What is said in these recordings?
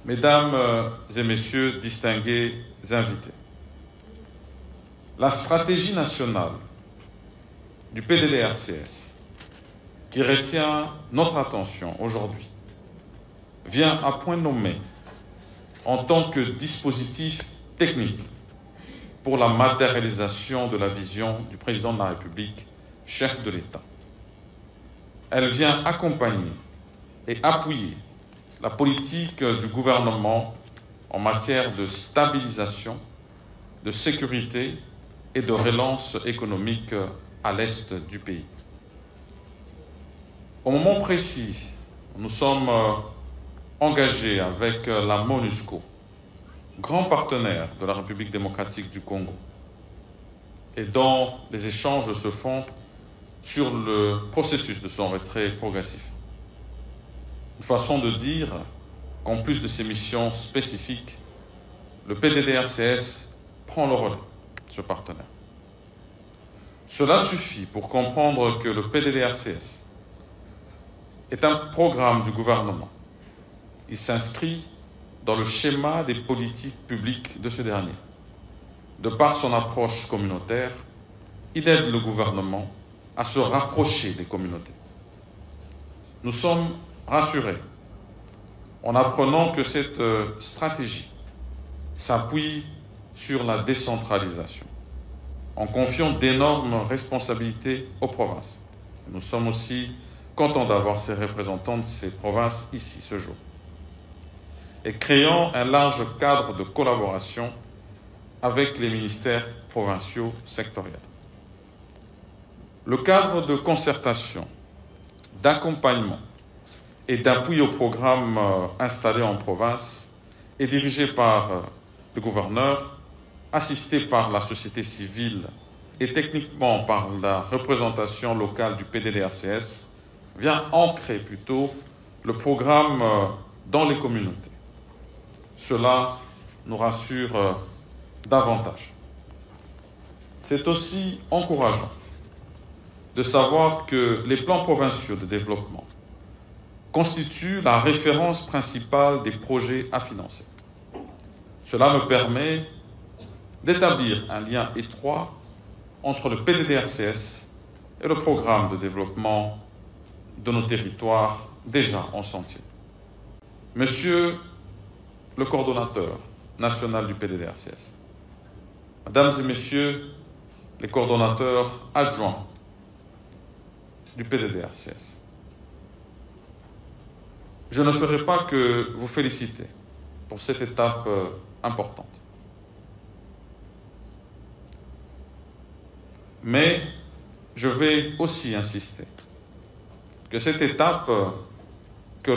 Mesdames et Messieurs, distingués invités, la stratégie nationale du PDDRCS qui retient notre attention aujourd'hui vient à point nommé en tant que dispositif technique pour la matérialisation de la vision du président de la République, chef de l'État. Elle vient accompagner et appuyer la politique du gouvernement en matière de stabilisation, de sécurité et de relance économique à l'est du pays. Au moment précis, nous sommes engagés avec la MONUSCO, grand partenaire de la République démocratique du Congo, et dont les échanges se font sur le processus de son retrait progressif. Une façon de dire qu'en plus de ces missions spécifiques, le PDDRCS prend le relais de ce partenaire. Cela suffit pour comprendre que le PDDRCS est un programme du gouvernement. Il s'inscrit dans le schéma des politiques publiques de ce dernier. De par son approche communautaire, il aide le gouvernement à se rapprocher des communautés. Nous sommes rassurés en apprenant que cette stratégie s'appuie sur la décentralisation, en confiant d'énormes responsabilités aux provinces. Nous sommes aussi contents d'avoir ces représentants de ces provinces ici ce jour, et créant un large cadre de collaboration avec les ministères provinciaux sectoriels. Le cadre de concertation, d'accompagnement et d'appui au programme installé en province est dirigé par le gouverneur, assisté par la société civile et techniquement par la représentation locale du PDDRCS, vient ancrer plutôt le programme dans les communautés. Cela nous rassure davantage. C'est aussi encourageant de savoir que les plans provinciaux de développement constituent la référence principale des projets à financer. Cela me permet d'établir un lien étroit entre le PDDRCS et le programme de développement de nos territoires déjà en chantier. Monsieur le coordonnateur national du PDDRCS, Mesdames et Messieurs les coordonnateurs adjoints du PDDRCS, je ne ferai pas que vous féliciter pour cette étape importante. Mais je vais aussi insister que cette étape de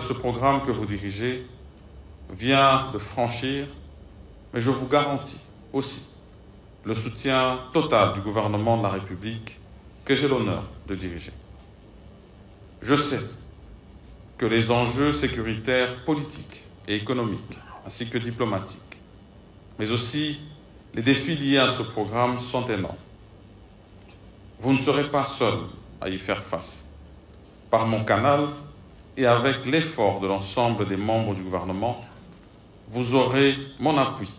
ce programme que vous dirigez vient de franchir, mais je vous garantis aussi le soutien total du gouvernement de la République que j'ai l'honneur de diriger. Je sais que les enjeux sécuritaires, politiques et économiques, ainsi que diplomatiques, mais aussi les défis liés à ce programme sont énormes. Vous ne serez pas seul à y faire face. Par mon canal et avec l'effort de l'ensemble des membres du gouvernement, vous aurez mon appui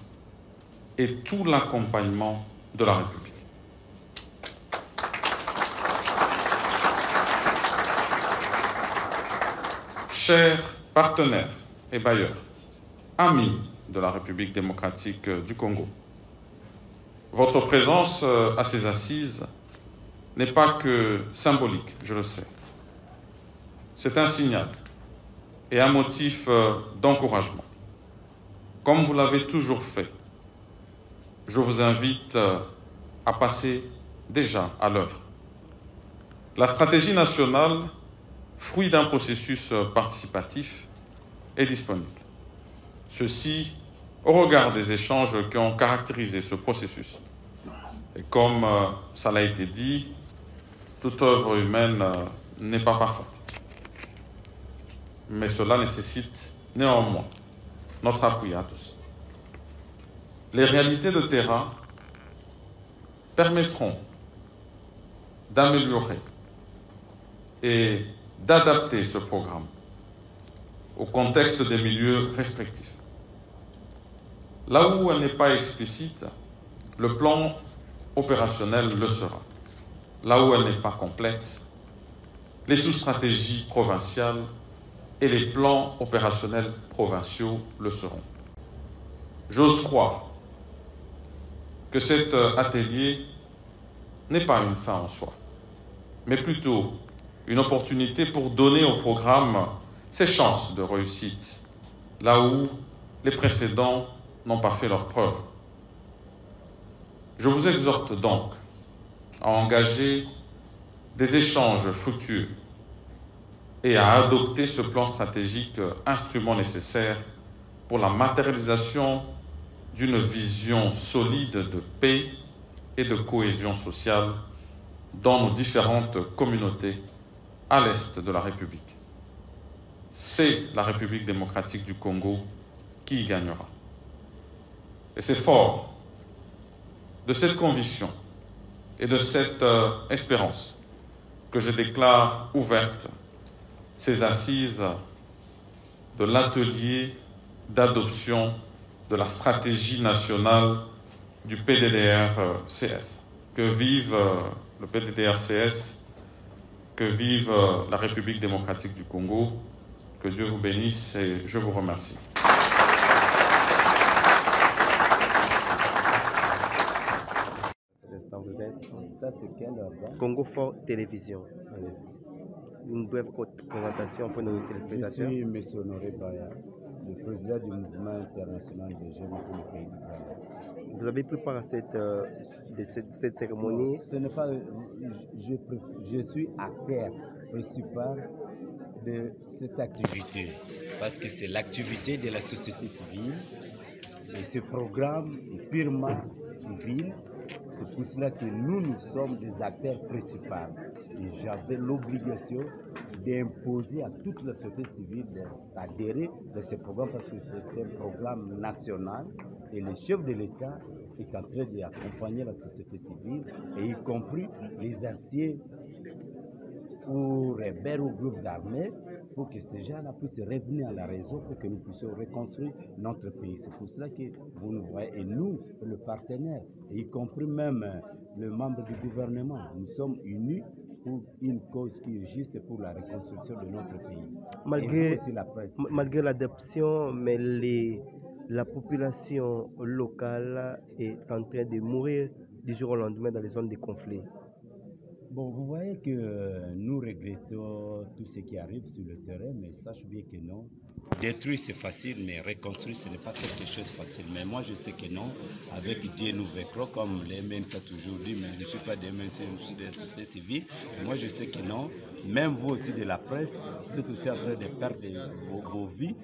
et tout l'accompagnement de la République. Chers partenaires et bailleurs, amis de la République démocratique du Congo, votre présence à ces assises n'est pas que symbolique, je le sais. C'est un signal et un motif d'encouragement. Comme vous l'avez toujours fait, je vous invite à passer déjà à l'œuvre. La stratégie nationale, fruit d'un processus participatif, est disponible. Ceci au regard des échanges qui ont caractérisé ce processus. Et comme ça l'a été dit, toute œuvre humaine n'est pas parfaite. Mais cela nécessite néanmoins notre appui à tous. Les réalités de terrain permettront d'améliorer et d'adapter ce programme au contexte des milieux respectifs. Là où elle n'est pas explicite, le plan opérationnel le sera. Là où elle n'est pas complète, les sous-stratégies provinciales et les plans opérationnels provinciaux le seront. J'ose croire que cet atelier n'est pas une fin en soi, mais plutôt une opportunité pour donner au programme ses chances de réussite, là où les précédents n'ont pas fait leurs preuves. Je vous exhorte donc à engager des échanges fructueux et à adopter ce plan stratégique, instrument nécessaire pour la matérialisation d'une vision solide de paix et de cohésion sociale dans nos différentes communautés à l'est de la République. C'est la République démocratique du Congo qui y gagnera. Et c'est fort de cette conviction et de cette espérance que je déclare ouverte ces assises de l'atelier d'adoption de la stratégie nationale du PDDR-CS. Que vive le PDDR-CS, que vive la République démocratique du Congo, que Dieu vous bénisse et je vous remercie. Ça, c'est quel organe? Congo Fort Télévision. Allez. Une brève présentation pour nos téléspectateurs. Je suis M. Honoré Baya, le président du mouvement international des jeunes pour le pays du Ghana. Vous avez pris part à cette cérémonie? Non, ce n'est pas. Je suis acteur principal de cette activité parce que c'est l'activité de la société civile et ce programme est purement civil. C'est pour cela que nous sommes des acteurs principaux. Et j'avais l'obligation d'imposer à toute la société civile d'adhérer à ce programme parce que c'est un programme national et le chef de l'État est en train d'accompagner la société civile, et y compris les anciens ou rebelles ou groupes armés, pour que ces gens-là puissent revenir à la raison, pour que nous puissions reconstruire notre pays. C'est pour cela que vous nous voyez, et nous, le partenaire, y compris même le membre du gouvernement, nous sommes unis pour une cause qui est juste pour la reconstruction de notre pays. Malgré l'adoption, mais la population locale est en train de mourir du jour au lendemain dans les zones de conflit. Bon, vous voyez que nous regrettons tout ce qui arrive sur le terrain, mais sache bien que non. Détruire c'est facile, mais reconstruire ce n'est pas quelque chose de facile. Mais moi je sais que non, avec Dieu nous vaincrons, comme les MNC a toujours dit, mais je ne suis pas des MNC, je suis de la société civile. Moi je sais que non, même vous aussi de la presse, vous êtes aussi en train de perdre vos vies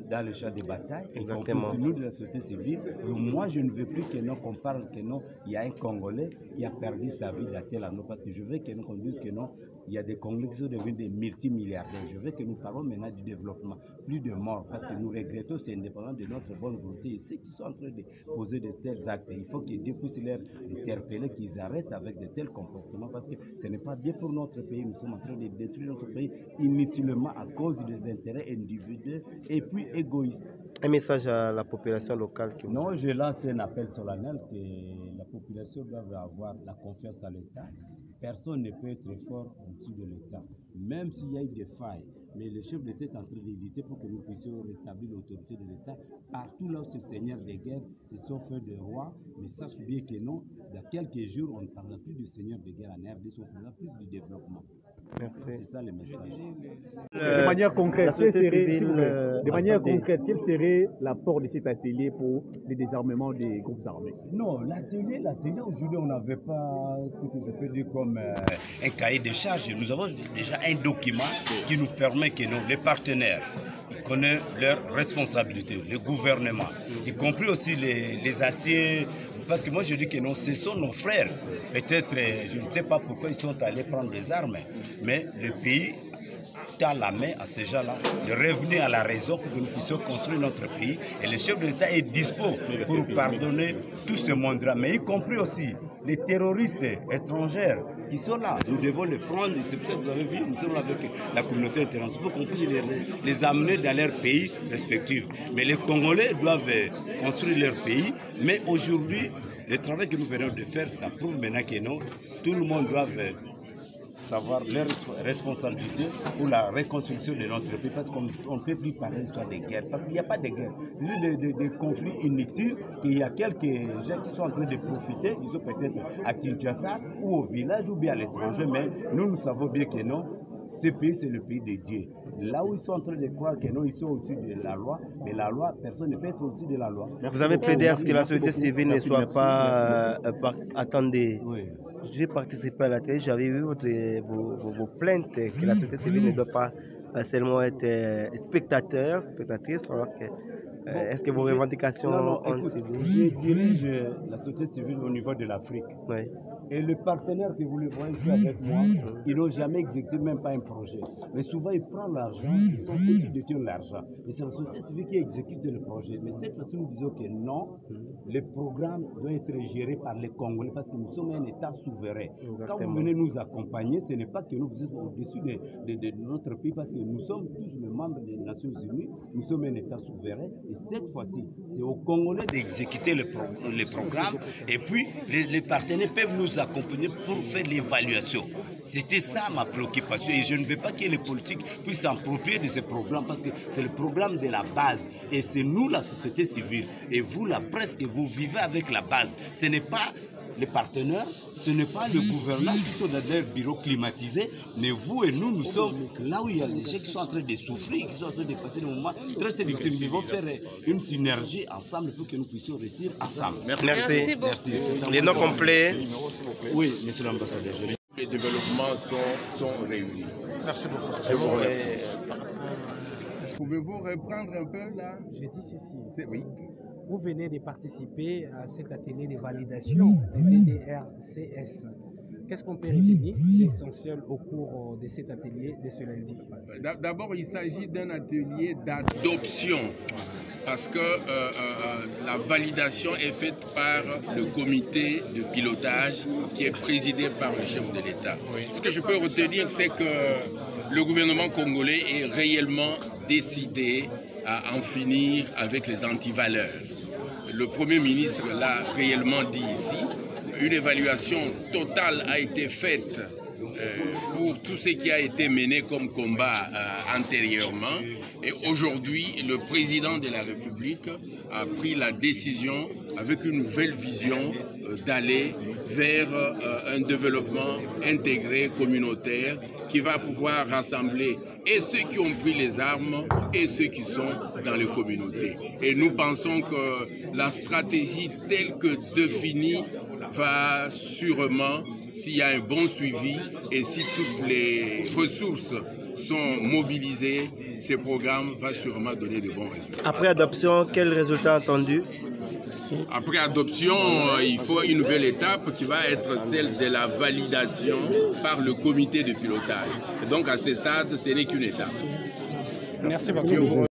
dans le champ de bataille. Exactement. Nous de la société civile, moi je ne veux plus que non, qu'on parle que non, il y a un Congolais qui a perdu sa vie d'un tel anneau, parce que je veux que nous qu'on dise que non, il y a des Congolais qui sont devenus des multimilliardaires. Je veux que nous parlons maintenant du développement, plus de morts, parce que nous regrettons, c'est indépendant de notre bonne volonté. Et ceux qui sont en train de poser de tels actes, il faut que Dieu puisse les interpeller, qu'ils arrêtent avec de tels comportements, parce que ce n'est pas bien pour notre pays. Nous sommes en train de détruire notre pays inutilement à cause des intérêts individuels et puis égoïstes. Un message à la population locale qui... Non, je lance un appel solennel que la population doit avoir la confiance à l'État. Personne ne peut être fort au-dessus de l'État, même s'il y a eu des failles. Mais le chef d'État est en train d'éviter pour que nous puissions rétablir l'autorité de l'État. Partout là où ces seigneurs de guerre se sont faits de rois, mais sache bien que non, dans quelques jours, on ne parlera plus du seigneur de guerre en RDC, on parlera plus du développement. Merci. C'est ça le message. De manière concrète, quel serait l'apport de cet atelier pour le désarmement des groupes armés? Non, l'atelier aujourd'hui, on n'avait pas ce que je peux dire comme un cahier de charges. Nous avons déjà un document qui nous permet que nous, les partenaires, connaissent leurs responsabilités, le gouvernement, y compris aussi les anciens. Parce que moi je dis que non, ce sont nos frères. Peut-être, je ne sais pas pourquoi ils sont allés prendre des armes, mais le pays tend la main à ces gens-là de revenir à la raison pour que nous puissions construire notre pays. Et le chef de l'État est dispo pour pardonner tout ce monde-là, mais y compris aussi les terroristes étrangers qui sont là. Nous devons les prendre, c'est pour ça que vous avez vu, nous sommes là avec la communauté internationale pour qu'on puisse les amener dans leur pays respectifs. Mais les Congolais doivent construire leur pays, mais aujourd'hui, le travail que nous venons de faire, ça prouve maintenant que non, tout le monde doit savoir leurs responsabilités pour la reconstruction de notre pays, parce qu'on ne peut plus parler d'histoire de guerre, parce qu'il n'y a pas de guerre. C'est juste des conflits inutiles, qu'il y a quelques gens qui sont en train de profiter, ils sont peut-être à Kinshasa ou au village ou bien à l'étranger, mais nous savons bien que non, ce pays c'est le pays de Dieu. Là où ils sont en train de croire que non, ils sont au-dessus de la loi, mais la loi, personne ne peut être au-dessus de la loi. Vous avez plaidé à ce que la société civile ne soit pas... attendez, oui. J'ai participé à la télé, j'avais vu vos plaintes que la société civile ne doit pas seulement être spectatrice, alors que... est-ce que vos revendications ont été... Je dirige la société civile au niveau de l'Afrique. Oui. Et les partenaires que vous le voyez ici avec moi, ils n'ont jamais exécuté même pas un projet. Mais souvent, ils prennent l'argent, ils sont ceux qui détiennent l'argent. Et c'est la société civile qui exécute le projet. Mais cette fois-ci, nous disons que non, les programmes doivent être gérés par les Congolais parce que nous sommes un État souverain. Exactement. Quand vous venez nous accompagner, ce n'est pas que nous vous êtes au-dessus de notre pays, parce que nous sommes tous les membres des Nations Unies, nous sommes un État souverain. Et cette fois-ci, c'est aux Congolais d'exécuter les programmes. Et puis, les partenaires peuvent nous accompagner pour faire l'évaluation. C'était ça ma préoccupation. Et je ne veux pas que les politiques puissent s'approprier de ces programmes, parce que c'est le programme de la base. Et c'est nous, la société civile, et vous, la presse, que vous vivez avec la base. Ce n'est pas les partenaires, ce n'est pas le gouvernement qui sont dans leur bureau climatisé, mais vous et nous, nous sommes là où il y a des gens qui sont en train de souffrir, qui sont en train de passer des moments très difficiles. Nous devons faire une synergie ensemble pour que nous puissions réussir ensemble. Merci. Merci. Les noms complets. Oui, monsieur l'ambassadeur. Les développements sont réunis. Merci beaucoup. Je vous remercie. Pouvez-vous reprendre un peu là? Je dis ceci. Oui. Vous venez de participer à cet atelier de validation des BDRCS. Qu'est-ce qu'on peut retenir d'essentiel au cours de cet atelier de ce lundi? D'abord, il s'agit d'un atelier d'adoption, parce que la validation est faite par le comité de pilotage qui est présidé par le chef de l'État. Oui. Ce que je peux retenir, c'est que le gouvernement congolais est réellement décidé à en finir avec les antivaleurs. Le Premier ministre l'a réellement dit ici. Une évaluation totale a été faite pour tout ce qui a été mené comme combat antérieurement. Et aujourd'hui, le président de la République a pris la décision, avec une nouvelle vision, d'aller vers un développement intégré, communautaire, qui va pouvoir rassembler et ceux qui ont pris les armes et ceux qui sont dans les communautés. Et nous pensons que la stratégie telle que définie va sûrement, s'il y a un bon suivi et si toutes les ressources sont mobilisées, ce programme va sûrement donner de bons résultats. Après adoption, quel résultat attendu? Après adoption, il faut une nouvelle étape qui va être celle de la validation par le comité de pilotage. Et donc à ce stade, ce n'est qu'une étape. Merci beaucoup.